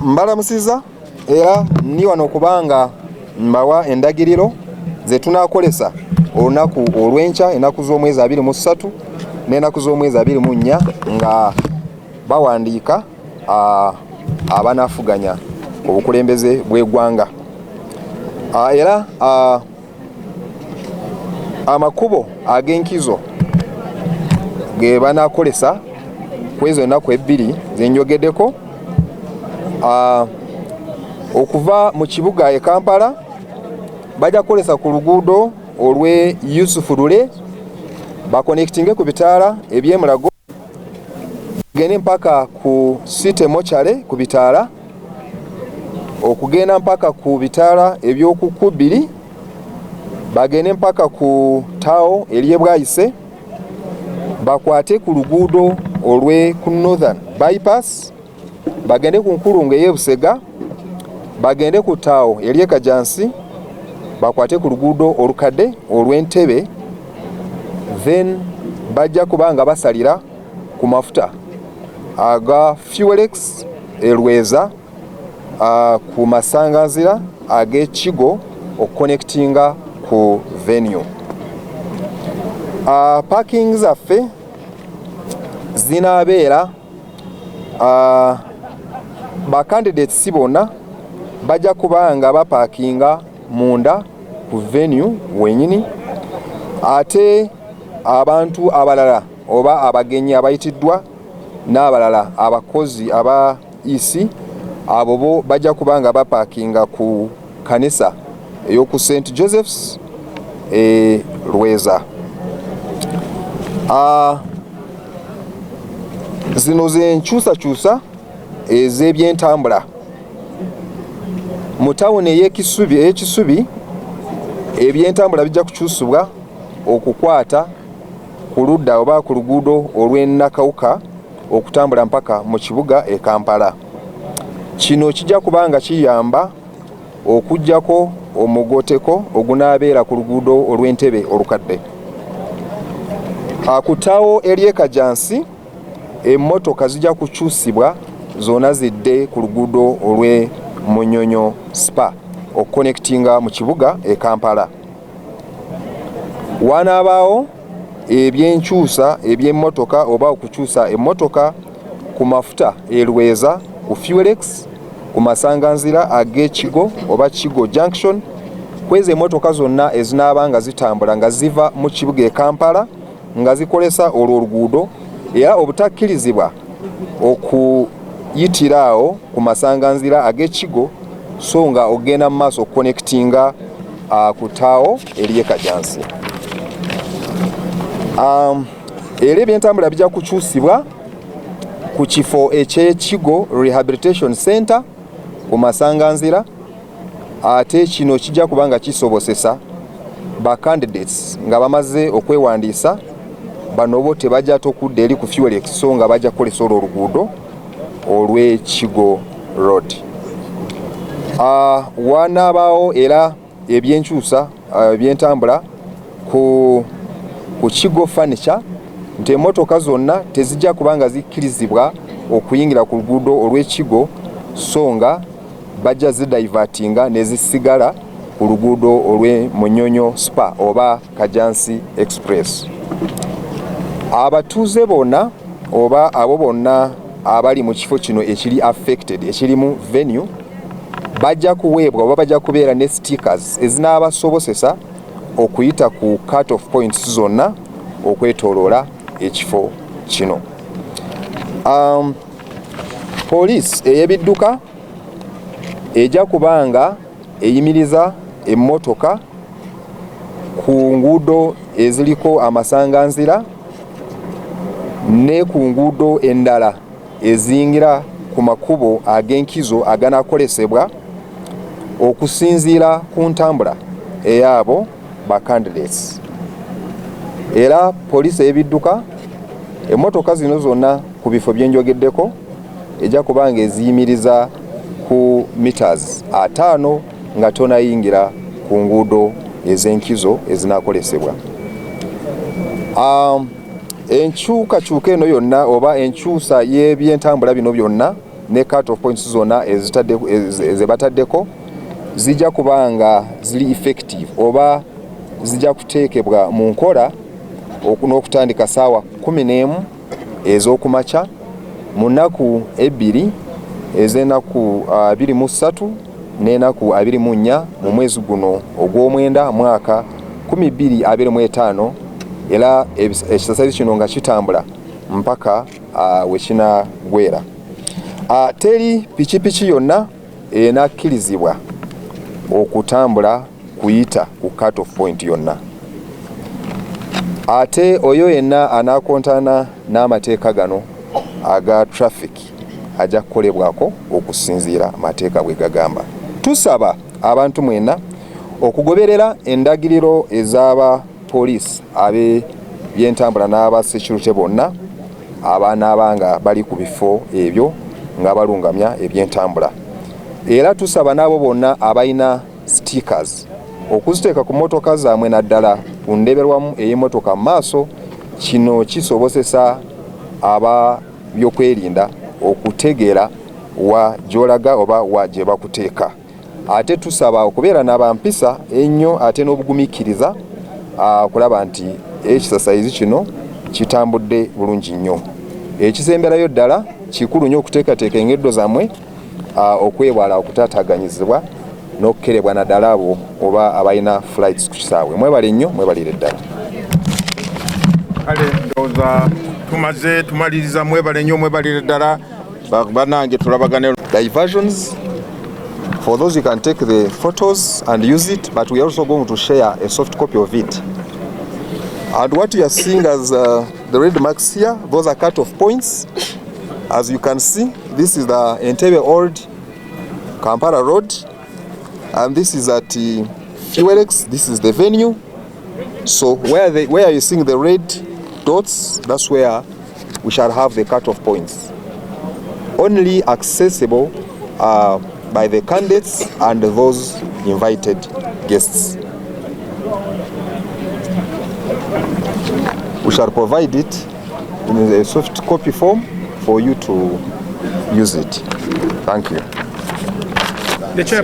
Mbalamusiza era ndi wano kubanga mbawa endagiriro ze tunakolesa olunaku olw'enkya ennaku z'omwezi 23 n'ennaku z'omwezi 24 nga bawandiika abanaafuganya obukulembeze bw'eggwanga. Era amakubo ag'enkizo ge banaakolesa kwezo ennaku ebbiri ze njogeddeko. Okuva mu kibuga e Kampala bajja kukolesa ku luguudo olw'e Yusufu Lule bakonectinge ku bitaala eby'emulago gende mpaka ku City Mochare ku bitaala, okugenda mpaka ku bitaala eby'oku Kubiri bagende mpaka ku Tao ery'e Bwayise, bakwate ku luguudo olw'e ku Northern Bypass bagende ku Nkulungu ey'e Busega, bagende ku Tao ery'e Kajansi bakwate ku luguudo olukadde olw'Entebe, then bajja kubanga basalira ku mafuta aga Fuelex Elweza ku masanganzira ag'Ekigo okuconnectinga ku venue. Parking zaffe zinaabeera ba candidates si bonna bajja kubanga bapakinga munda ku venue wenyini, ate abantu abalala oba abagenyi abayitiddwa n'abalala abakozi aba EC abo bo bajja kubanga bapakinga ku kanisa ey'oku St. Joseph's Lweza. Zino ze nkyusakyusa ez'ebyentambula mu tawuni ey'Ekisubi. Ebyentambula bijja kukyusibwa okukwata ku ludda oba ku luguudo olw'Ennakawuka okutambula mpaka mu kibuga e Kampala. Kino kijja kubanga kiyamba okuggyako omugoteko ogunaabeera ku luguudo olw'Entebe olukadde. Ku Taawo ery'e Kajansi emmotoka zijja kukyusibwa zonna zidde ku luguudo olw'e Munyonyo Spa okuconnectinga mu kibuga e Kampala. Wanaabaawo ebyenkyusa eby'emmotoka oba okukyusa emmotoka ku mafuta Elweza ku Fuelex ku masanganzira ag'Ekigo oba Kigo Junction, kwezi emmotoka zonna ezinaabanga zitambula nga ziva mu kibuga e Kampala nga zikolesa olwo oluguudo, era obutakkirizibwa okuyitira awo ku masanganzira ag'Ekigo so nga ogenda mu maaso okuconnectinga ku Taawo ery'e Kajansi. Era ebyentambula bijja kukyusibwa ku kifo eky'Ekigo Rehabilitation Center ku masanganzira, ate kino kijja kubanga kisobosesa ba candidates nga bamaze okwewandiisa bano bo tebajja tokudda eri ku Fuelex so nga bajja kukolesa olwo oluguudo olw'Ekigo Road. Wanaabaawo era ebyenkyusa ebyentambula ku Kigo Furniture nti emmotoka zonna tezijja kubanga zikkirizibwa okuyingira ku luguudo olw'Ekigo so nga bajja zidivertinga ne zisigala ku luguudo olw'e Munyonyo Spa oba Kajansi Express. Abatuuze bonna oba abo bonna abali mu kifo kino ekiri affected ekirimu venue bajja kuweebwa oba bajja kubeera ne stickers ezinaabasobosesa okuyita ku cut off points zonna okwetooloola ekifo kino. Poliisi ey'ebidduka ejja kubanga eyimiriza emmotoka ku nguudo eziriko amasanganzira ne ku nguudo endala eziyingira ku makubo ag'enkizo aganaakolesebwa okusinziira ku ntambula ey'abo ba candidates. Era poliisi ey'ebidduka emmotoka zino zonna ku bifo bye njogeddeko ejja kubanga eziyimiriza ku meters 5 nga tonayingira ku nguudo ez'enkizo ezinaakolesebwa. Enkyukakyuka eno yonna oba enkyusa y'ebyentambula bino byonna ne cut off points zonna ezebataddeko zijja kubanga zili effective oba zijja kuteekebwa mu nkola n'okutandika ssaawa 11 ez'okumakya mu nnaku 2 ez'ennaku 23 n'ennaku 24 mu mwezi guno ogw'omwenda mwaka 2025 era ekisasaizi kino nga kitambula mpaka wekinagwera. Teri pikipiki yonna enakkirizibwa okutambula kuyita ku cut off point yonna. Ate oyo yenna anakontana n'amateeka gano aga traffic ajja kukolebwako okusinziira amateeka bwe gagamba. Tusaba abantu mwenna okugoberera endagiriro ez'aba poliisi ab'ebyentambula n'aba security bonna abanaabanga bali ku bifo ebyo nga balungamya ebyentambula. Era tusaba n'abo bonna abalina stickers okuziteeka ku mmotoka zammwe naddala ku ndeberwamu ey'emmotoka mu maaso. Kino kisobozesa aba byokwerinda okutegeera wa gy'olaga oba wa gye bakuteeka. Ate tusaba okubeera n'abampisa ennyo ate n'obugumiikiriza okulaba nti ekisasaizi kino kitambudde bulungi nnyo. Ekisemberayo ddala kikulu nnyo okuteekateeka engeddo zammwe okwewala okutaataaganyizibwa n'okukerebwa naddala abo oba abalina flights ku kisaawe. Mwebale nnyo, mwebalire ddala. Kale ndowooza tumaliriza. Mwebale nnyo, mwebalire ddala bannange, tulabagane. Diversions, for those you can take the photos and use it, but we are also going to share a soft copy of it. And what you are seeing as the red marks here, those are cut-off points. As you can see, this is the Entebbe Old Kampala Road, and this is at Fuelex. This is the venue. So where you seeing the red dots, that's where we shall have the cut-off points. Only accessible by the candidates and those invited guests. We shall provide it in a soft copy form for you to use it. Thank you. The chair.